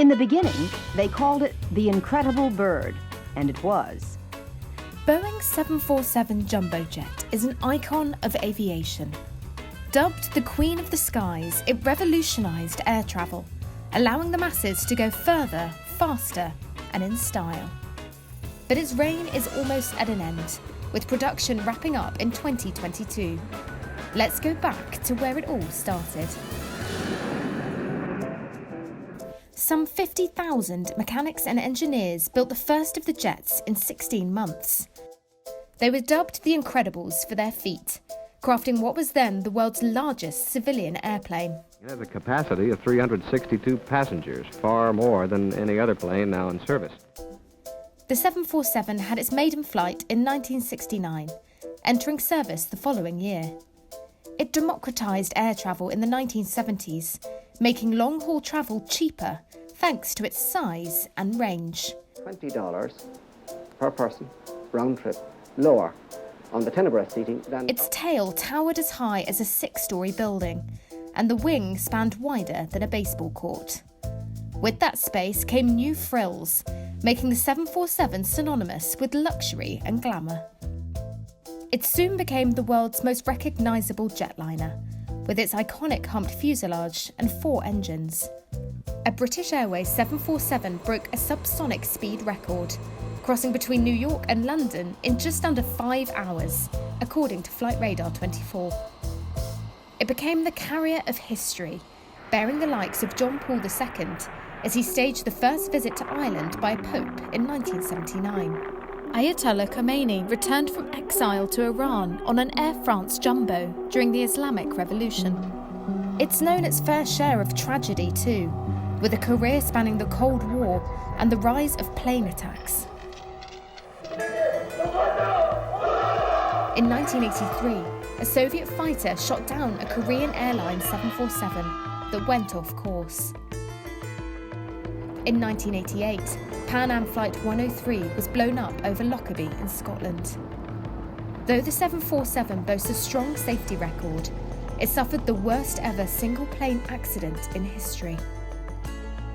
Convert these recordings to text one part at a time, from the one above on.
In the beginning, they called it the incredible bird, and it was. Boeing's 747 jumbo jet is an icon of aviation. Dubbed the Queen of the Skies, it revolutionised air travel, allowing the masses to go further, faster, and in style. But its reign is almost at an end, with production wrapping up in 2022. Let's go back to where it all started. Some 50,000 mechanics and engineers built the first of the jets in 16 months. They were dubbed the Incredibles for their feat, crafting what was then the world's largest civilian airplane. It has a capacity of 362 passengers, far more than any other plane now in service. The 747 had its maiden flight in 1969, entering service the following year. It democratized air travel in the 1970s, making long-haul travel cheaper thanks to its size and range. $20 per person, round trip, lower on the 10 abreast seating than... Its tail towered as high as a 6-storey building, and the wing spanned wider than a baseball court. With that space came new frills, making the 747 synonymous with luxury and glamour. It soon became the world's most recognisable jetliner, with its iconic humped fuselage and 4 engines. A British Airways 747 broke a subsonic speed record, crossing between New York and London in just under 5 hours, according to Flight Radar 24. It became the carrier of history, bearing the likes of John Paul II as he staged the first visit to Ireland by a pope in 1979. Ayatollah Khomeini returned from exile to Iran on an Air France jumbo during the Islamic Revolution. It's known its fair share of tragedy too, with a career spanning the Cold War and the rise of plane attacks. In 1983, a Soviet fighter shot down a Korean Airlines 747 that went off course. In 1988, Pan Am Flight 103 was blown up over Lockerbie in Scotland. Though the 747 boasts a strong safety record, it suffered the worst ever single-plane accident in history.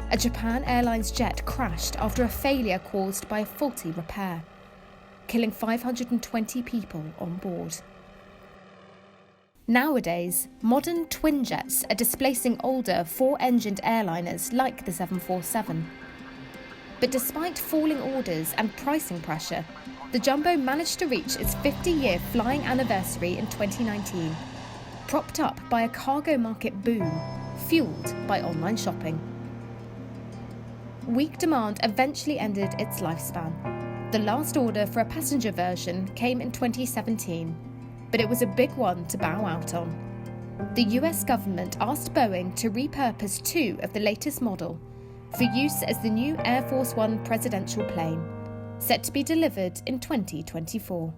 A Japan Airlines jet crashed after a failure caused by a faulty repair, killing 520 people on board. Nowadays, modern twin jets are displacing older 4-engined airliners like the 747. But despite falling orders and pricing pressure, the jumbo managed to reach its 50-year flying anniversary in 2019, propped up by a cargo market boom, fueled by online shopping. Weak demand eventually ended its lifespan. The last order for a passenger version came in 2017, but it was a big one to bow out on. The US government asked Boeing to repurpose 2 of the latest model for use as the new Air Force One presidential plane, set to be delivered in 2024.